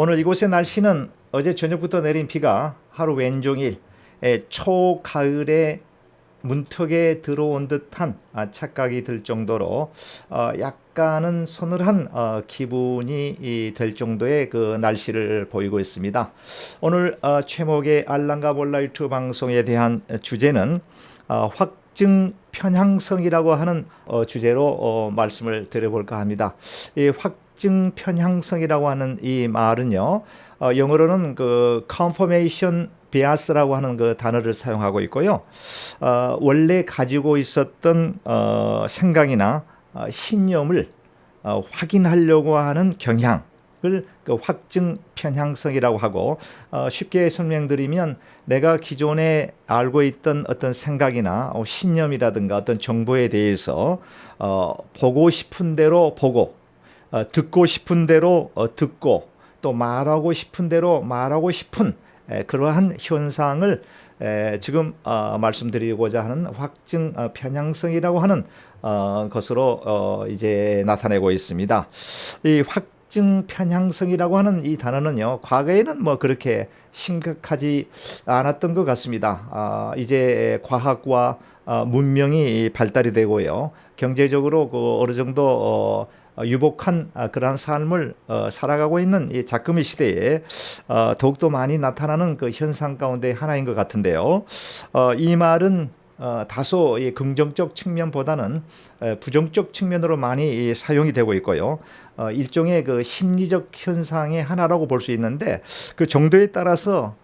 오늘 이곳의 날씨는 어제 저녁부터 내린 비가 하루 왼종일 초가을의 문턱에 들어온 듯한 착각이 들 정도로 약간은 서늘한 기분이 될 정도의 그 날씨를 보이고 있습니다. 오늘 최목의 알랑가 볼라 유튜브 방송에 대한 주제는 확증 편향성이라고 하는 주제로 말씀을 드려볼까 합니다. 이 확증 편향성이라고 하는 이 말은요, 영어로는 그 confirmation bias라고 하는 그 단어를 사용하고 있고요. 원래 가지고 있었던 생각이나 신념을 확인하려고 하는 경향을 그 확증 편향성이라고 하고, 쉽게 설명드리면 내가 기존에 알고 있던 어떤 생각이나 신념이라든가 어떤 정보에 대해서 보고 싶은 대로 보고, 듣고 싶은 대로 듣고, 또 말하고 싶은 대로 말하고 싶은 그러한 현상을 지금 말씀드리고자 하는 확증 편향성이라고 하는 것으로 이제 나타내고 있습니다. 이 확증 편향성이라고 하는 이 단어는요, 과거에는 뭐 그렇게 심각하지 않았던 것 같습니다. 이제 과학과 문명이 발달이 되고요, 경제적으로 그 어느 정도 유복한 그러한 삶을 살아가고 있는 이 작금의 시대에 더욱더 많이 나타나는 그 현상 가운데 하나인 것 같은데요. 이 말은 다소 긍정적 측면보다는 부정적 측면으로 많이 사용이 되고 있고요. 일종의 그 심리적 현상의 하나라고 볼 수 있는데, 그 정도에 따라서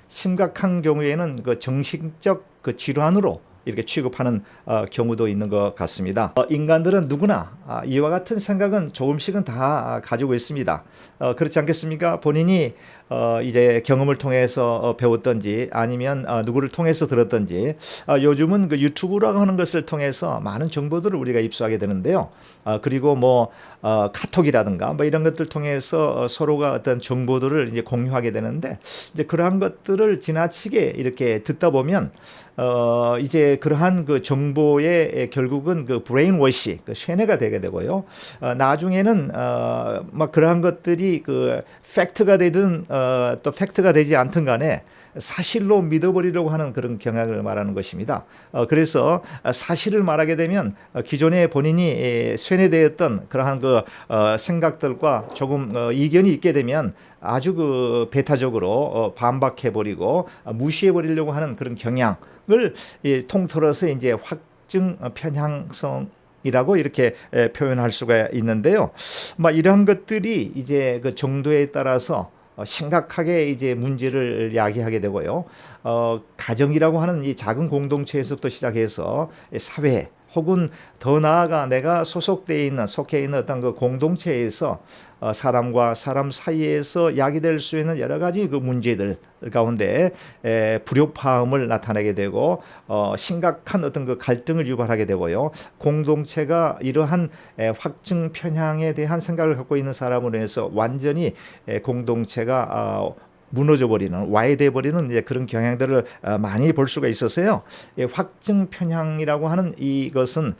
심각한 경우에는 그 정신적 그 질환으로 이렇게 취급하는 경우도 있는 것 같습니다. 인간들은 누구나 이와 같은 생각은 조금씩은 다 가지고 있습니다. 그렇지 않겠습니까? 본인이 이제 경험을 통해서 배웠던지 아니면 누구를 통해서 들었던지, 요즘은 그 유튜브라고 하는 것을 통해서 많은 정보들을 우리가 입수하게 되는데요. 그리고 뭐 카톡이라든가 뭐 이런 것들 통해서 서로가 어떤 정보들을 이제 공유하게 되는데, 이제 그러한 것들을 지나치게 이렇게 듣다 보면 이제 그러한 그 정보에 결국은 그 브레인워시, 그 쇠뇌가 되게 되고요. 나중에는 막 그러한 것들이 그 팩트가 되든 또 팩트가 되지 않든 간에 사실로 믿어버리려고 하는 그런 경향을 말하는 것입니다. 그래서 사실을 말하게 되면 기존에 본인이 쇠뇌되었던 그러한 그 생각들과 조금 이견이 있게 되면 아주 그 배타적으로 반박해버리고 무시해버리려고 하는 그런 경향을 통틀어서 이제 확증 편향성 이라고 이렇게 표현할 수가 있는데요. 막 이러한 것들이 이제 그 정도에 따라서 심각하게 이제 문제를 야기하게 되고요. 가정이라고 하는 이 작은 공동체에서부터 시작해서 사회, 혹은 더 나아가 내가 속해 있는 어떤 그 공동체에서 사람과 사람 사이에서 야기될 수 있는 여러 가지 그 문제들 가운데 불협화음을 나타내게 되고, 심각한 어떤 그 갈등을 유발하게 되고요. 공동체가 이러한 확증 편향에 대한 생각을 갖고 있는 사람으로 해서 완전히 공동체가 무너져 버리는, 와해돼 버리는 이제 그런 경향들을 많이 볼 수가 있어서요. 확증 편향이라고 하는 이것은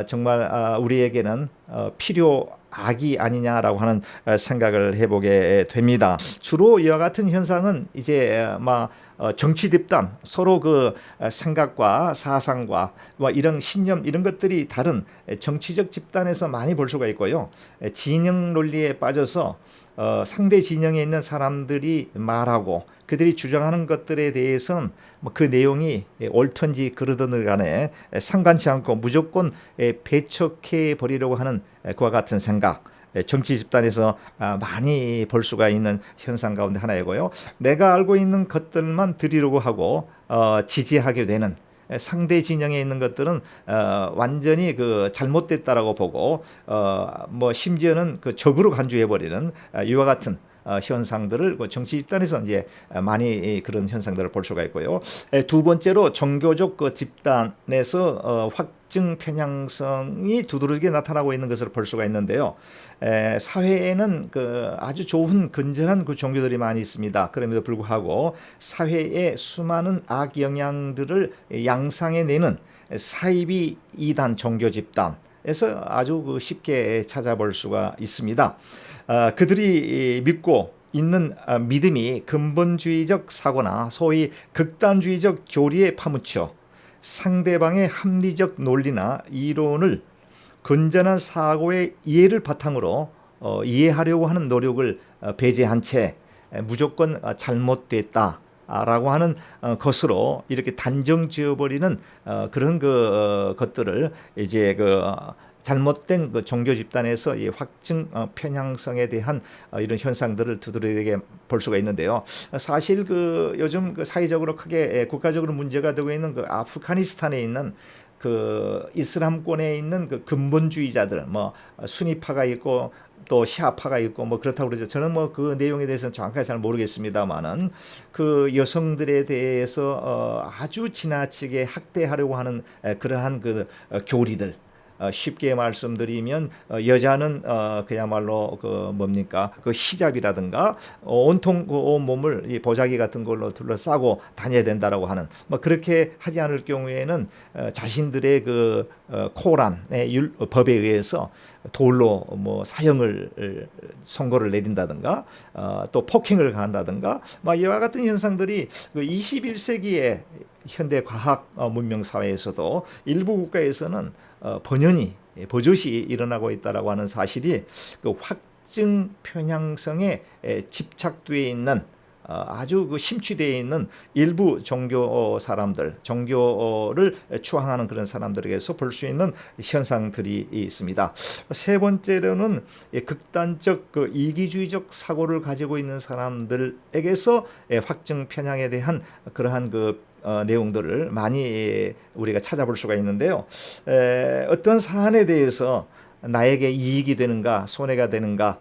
정말 우리에게는 필요악이 아니냐라고 하는 생각을 해보게 됩니다. 주로 이와 같은 현상은 이제 정치 집단, 서로 그 생각과 사상과 이런 신념, 이런 것들이 다른 정치적 집단에서 많이 볼 수가 있고요. 진영 논리에 빠져서 상대 진영에 있는 사람들이 말하고 그들이 주장하는 것들에 대해서는 그 내용이 옳든지 그르든 간에 상관치 않고 무조건 배척해 버리려고 하는 그와 같은 생각, 정치 집단에서 많이 볼 수가 있는 현상 가운데 하나이고요. 내가 알고 있는 것들만 드리려고 하고 지지하게 되는 상대 진영에 있는 것들은 완전히 그 잘못됐다라고 보고, 뭐 심지어는 그 적으로 간주해 버리는 이와 같은 현상들을 그 정치 집단에서 이제 많이 그런 현상들을 볼 수가 있고요. 두 번째로 종교적 그 집단에서 확증 편향성이 두드러지게 나타나고 있는 것을 볼 수가 있는데요. 사회에는 그 아주 좋은 건전한 그 종교들이 많이 있습니다. 그럼에도 불구하고 사회에 수많은 악 영향들을 양상해내는 사이비 이단 종교 집단, 아주 쉽게 찾아볼 수가 있습니다. 그들이 믿고 있는 믿음이 근본주의적 사고나 소위 극단주의적 교리에 파묻혀 상대방의 합리적 논리나 이론을 건전한 사고의 이해를 바탕으로 이해하려고 하는 노력을 배제한 채 무조건 잘못됐다라고 하는 것으로 이렇게 단정 지어버리는 그런 것들을 이제 잘못된 종교 집단에서 이 확증 편향성에 대한 이런 현상들을 두드러지게 볼 수가 있는데요. 사실 요즘 사회적으로 크게 국가적으로 문제가 되고 있는 아프가니스탄에 있는 이슬람권에 있는 근본주의자들, 수니파가 있고 또 시아파가 있고 그렇다고 그러죠. 저는 그 내용에 대해서는 정확하게 잘 모르겠습니다만은 여성들에 대해서 아주 지나치게 학대하려고 하는 그러한 교리들. 쉽게 말씀드리면 여자는 그야말로 뭡니까 히잡이라든가 온통 온 몸을 이 보자기 같은 걸로 둘러싸고 다녀야 된다라고 하는 그렇게 하지 않을 경우에는 자신들의 코란의 법에 의해서 돌로 사형을 선고를 내린다든가 또 폭행을 가한다든가 이와 같은 현상들이 21세기의 현대 과학 문명 사회에서도 일부 국가에서는 버젓이 일어나고 있다라고 하는 사실이 확증 편향성에 집착되어 있는 아주 심취되어 있는 일부 종교 사람들, 종교를 추앙하는 그런 사람들에게서 볼 수 있는 현상들이 있습니다. 세 번째로는 극단적 이기주의적 사고를 가지고 있는 사람들에게서 확증 편향에 대한 그러한 내용들을 많이 우리가 찾아볼 수가 있는데요. 어떤 사안에 대해서 나에게 이익이 되는가 손해가 되는가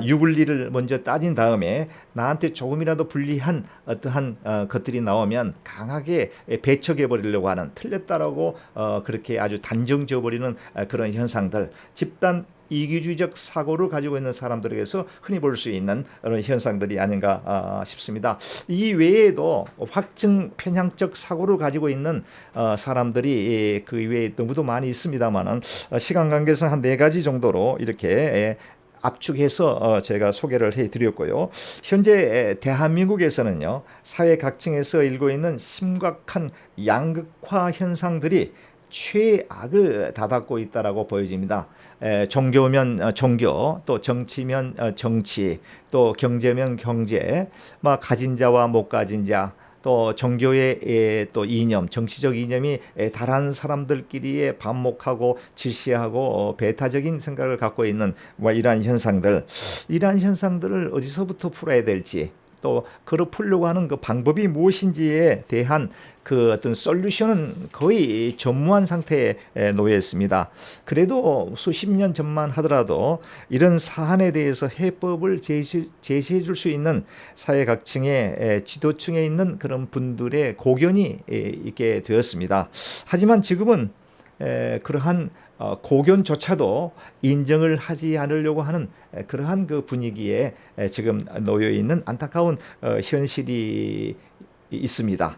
유불리를 먼저 따진 다음에 나한테 조금이라도 불리한 어떠한 것들이 나오면 강하게 배척해 버리려고 하는 틀렸다라고 그렇게 아주 단정 지어버리는 그런 현상들, 집단 이기주의적 사고를 가지고 있는 사람들에게서 흔히 볼 수 있는 그런 현상들이 아닌가 싶습니다. 이 외에도 확증 편향적 사고를 가지고 있는 사람들이 그 외에 너무도 많이 있습니다만은 시간 관계상 한 4가지 정도로 이렇게 압축해서 제가 소개를 해드렸고요. 현재 대한민국에서는요, 사회 각층에서 일고 있는 심각한 양극화 현상들이 최악을 다닦고 있다라고 보여집니다. 종교면 종교, 또 정치면 정치, 또 경제면 경제, 가진 자와 못 가진 자, 또 종교의 또 이념, 정치적 이념이 다른 사람들끼리의 반목하고 질시하고 배타적인 생각을 갖고 있는 이러한 현상들을 어디서부터 풀어야 될지, 또 그걸 풀려고 하는 방법이 무엇인지에 대한 어떤 솔루션은 거의 전무한 상태에 놓여 있습니다. 그래도 수십 년 전만 하더라도 이런 사안에 대해서 해법을 제시해 줄 수 있는 사회 각층의 지도층에 있는 그런 분들의 고견이 있게 되었습니다. 하지만 지금은 그러한 고견조차도 인정을 하지 않으려고 하는 그러한 분위기에 지금 놓여 있는 안타까운 현실이 있습니다.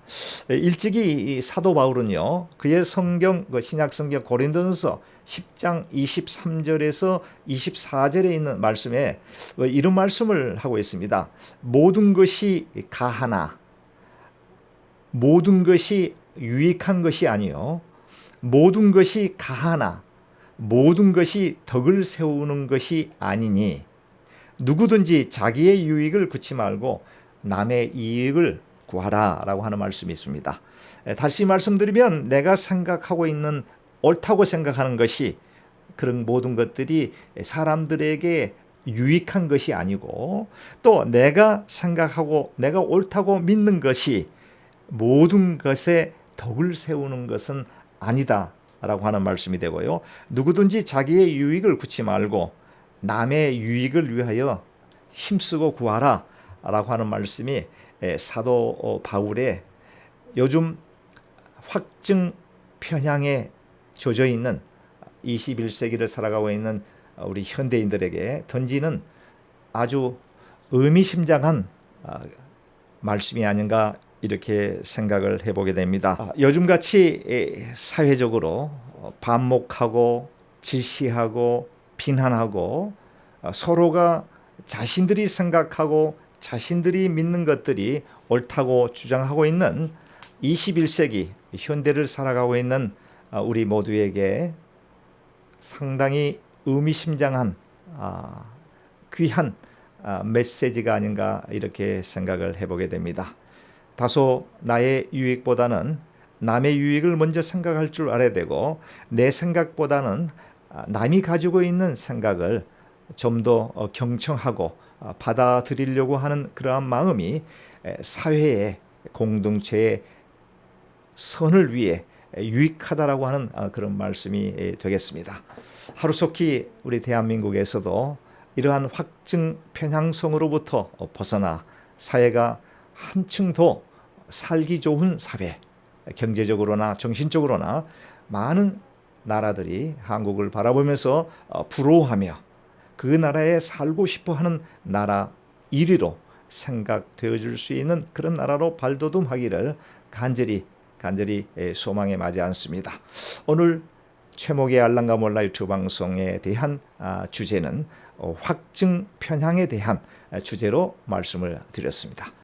일찍이 사도 바울은요, 그의 성경 신약 성경 고린도전서 10장 23절에서 24절에 있는 말씀에 이런 말씀을 하고 있습니다. 모든 것이 가하나 모든 것이 유익한 것이 아니요 모든 것이 가하나 모든 것이 덕을 세우는 것이 아니니 누구든지 자기의 유익을 구치 말고 남의 이익을 구하라 라고 하는 말씀이 있습니다. 다시 말씀드리면 내가 생각하고 있는 옳다고 생각하는 것이 그런 모든 것들이 사람들에게 유익한 것이 아니고 또 내가 생각하고 내가 옳다고 믿는 것이 모든 것에 덕을 세우는 것은 아니다 라고 하는 말씀이 되고요. 누구든지 자기의 유익을 구치 말고 남의 유익을 위하여 힘쓰고 구하라 라고 하는 말씀이 사도 바울의 요즘 확증 편향에 젖어 있는 21세기를 살아가고 있는 우리 현대인들에게 던지는 아주 의미심장한 말씀이 아닌가 이렇게 생각을 해보게 됩니다. 요즘같이 사회적으로 반목하고 질시하고 비난하고 서로가 자신들이 생각하고 자신들이 믿는 것들이 옳다고 주장하고 있는 21세기 현대를 살아가고 있는 우리 모두에게 상당히 의미심장한 귀한 메시지가 아닌가 이렇게 생각을 해보게 됩니다. 다소 나의 유익보다는 남의 유익을 먼저 생각할 줄 알아야 되고 내 생각보다는 남이 가지고 있는 생각을 좀 더 경청하고 받아들이려고 하는 그러한 마음이 사회의 공동체의 선을 위해 유익하다라고 하는 그런 말씀이 되겠습니다. 하루속히 우리 대한민국에서도 이러한 확증 편향성으로부터 벗어나 사회가 한층 더 살기 좋은 사회, 경제적으로나 정신적으로나 많은 나라들이 한국을 바라보면서 부러워하며 그 나라에 살고 싶어하는 나라 1위로 생각되어 줄 수 있는 그런 나라로 발돋움하기를 간절히 소망에 맞지 않습니다. 오늘 최목의 알랑가 몰라 유튜브 방송에 대한 주제는 확증 편향에 대한 주제로 말씀을 드렸습니다.